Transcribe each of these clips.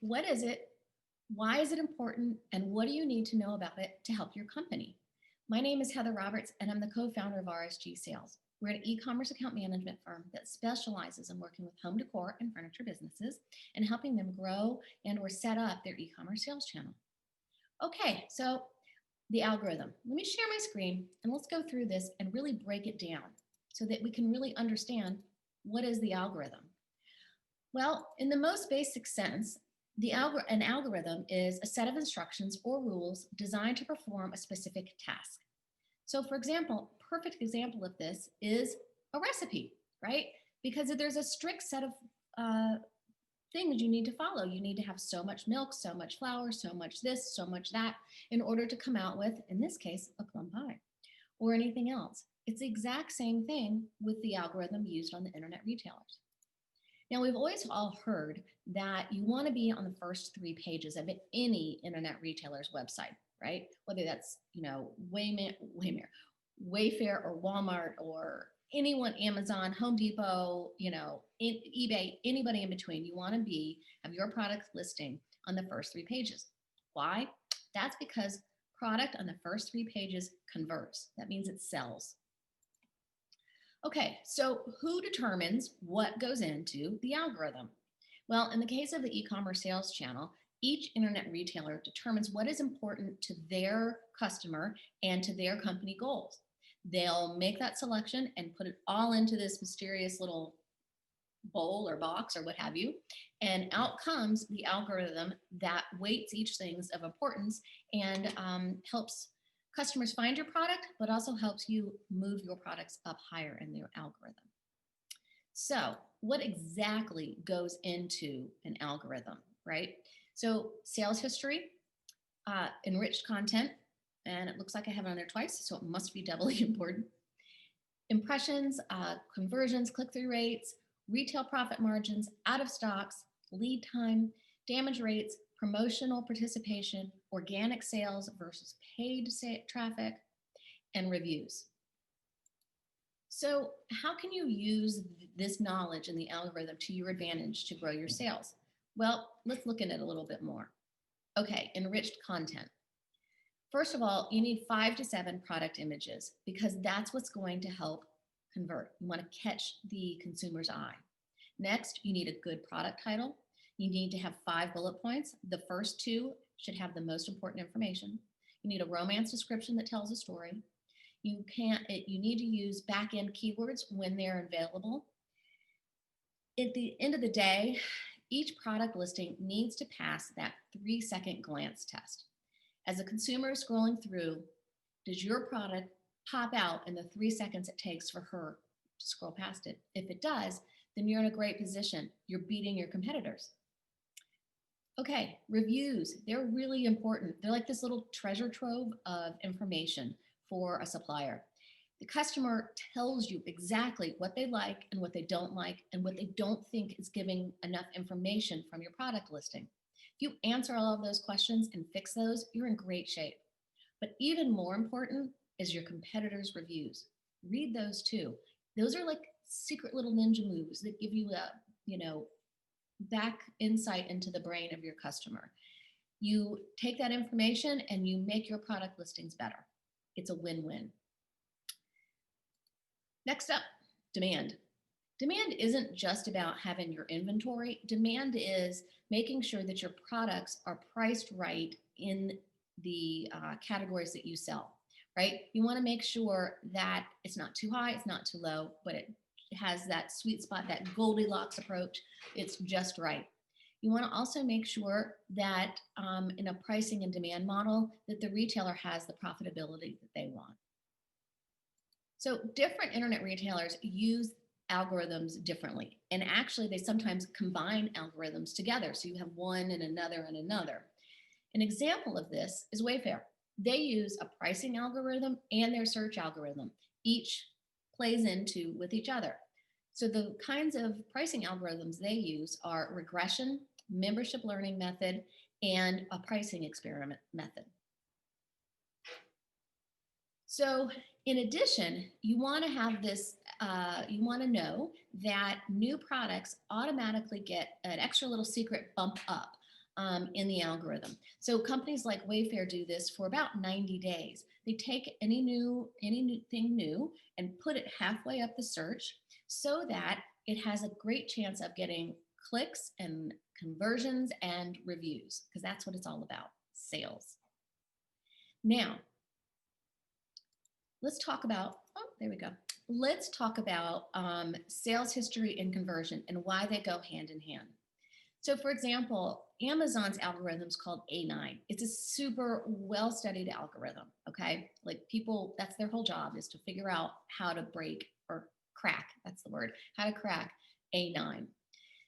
What is it? Why is it important? And what do you need to know about it to help your company? My name is Heather Roberts, and I'm the co-founder of RSG Sales. We're an e-commerce account management firm that specializes in working with home decor and furniture businesses and helping them grow and or set up their e-commerce sales channel. Okay, so the algorithm. Let me share my screen and let's go through this and really break it down so that we can really understand what is the algorithm. Well, in the most basic sense, an algorithm is a set of instructions or rules designed to perform a specific task. So for example, perfect example of this is a recipe, right? Because there's a strict set of things you need to follow. You need to have so much milk, so much flour, so much this, so much that, in order to come out with, in this case, a plum pie or anything else. It's the exact same thing with the algorithm used on the internet retailers. Now, we've always all heard that you want to be on the first 3 pages of any internet retailer's website, right? Whether that's, Wayfair or Walmart or anyone, Amazon, Home Depot, eBay, anybody in between. You want to have your product listing on the first 3 pages. Why? That's because product on the first 3 pages converts. That means it sells. Okay, so who determines what goes into the algorithm? Well, in the case of the e-commerce sales channel, each internet retailer determines what is important to their customer and to their company goals. They'll make that selection and put it all into this mysterious little bowl or box or what have you, and out comes the algorithm that weights each things of importance and helps customers find your product, but also helps you move your products up higher in their algorithm. So what exactly goes into an algorithm, right? So sales history, enriched content, and it looks like I have it on there twice, so it must be doubly important. Impressions, conversions, click-through rates, retail profit margins, out of stocks, lead time, damage rates, promotional participation, organic sales versus paid traffic, and reviews. So how can you use this knowledge in the algorithm to your advantage to grow your sales? Well, let's look at it a little bit more. Okay, enriched content. First of all, you need 5 to 7 product images because that's what's going to help convert. You want to catch the consumer's eye. Next, you need a good product title. You need to have 5 bullet points. The first 2 should have the most important information. You need a romance description that tells a story. You need to use back-end keywords when they're available. At the end of the day, each product listing needs to pass that 3-second glance test. As a consumer is scrolling through, does your product pop out in the 3 seconds it takes for her to scroll past it? If it does, then you're in a great position. You're beating your competitors. Okay, reviews, they're really important. They're like this little treasure trove of information for a supplier. The customer tells you exactly what they like and what they don't like and what they don't think is giving enough information from your product listing. If you answer all of those questions and fix those, you're in great shape. But even more important is your competitors' reviews. Read those too. Those are like secret little ninja moves that give you back insight into the brain of your customer. You take that information and you make your product listings better. It's a win-win. Next up, demand. Demand isn't just about having your inventory. Demand is making sure that your products are priced right in the categories that you sell, right? You want to make sure that it's not too high, it's not too low, but it has that sweet spot, that Goldilocks approach. It's just right. You want to also make sure that in a pricing and demand model that the retailer has the profitability that they want. So different internet retailers use algorithms differently. And actually, they sometimes combine algorithms together. So you have one and another and another. An example of this is Wayfair. They use a pricing algorithm and their search algorithm. Each plays into with each other. So the kinds of pricing algorithms they use are regression, membership learning method, and a pricing experiment method. So in addition, you want to have this, you want to know that new products automatically get an extra little secret bump up in the algorithm. So companies like Wayfair do this for about 90 days. They take anything new and put it halfway up the search so that it has a great chance of getting clicks and conversions and reviews, because that's what it's all about, sales. Now, let's talk about, oh, there we go. Let's talk about sales history and conversion and why they go hand in hand. So for example, Amazon's algorithm is called A9. It's a super well-studied algorithm, okay? Like people, that's their whole job, is to figure out how to break or crack, that's the word, how to crack A9.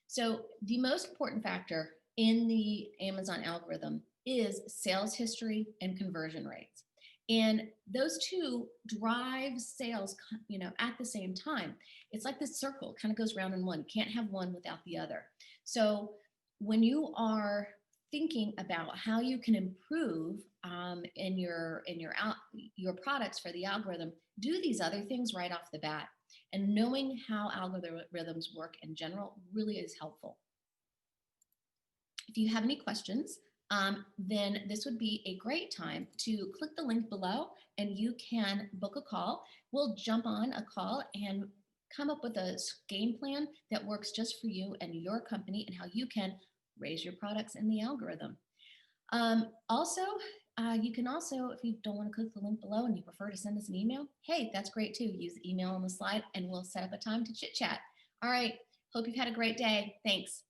So the most important factor in the Amazon algorithm is sales history and conversion rates. And those two drive sales, at the same time. It's like this circle, kind of goes round in one. You can't have one without the other. So when you are thinking about how you can improve in your products for the algorithm, do these other things right off the bat. And knowing how algorithms work in general really is helpful. If you have any questions, then this would be a great time to click the link below and you can book a call. We'll jump on a call and come up with a game plan that works just for you and your company and how you can raise your products in the algorithm. You can also, if you don't want to click the link below and you prefer to send us an email, hey, that's great too. Use the email on the slide and we'll set up a time to chit chat. All right. Hope you've had a great day. Thanks.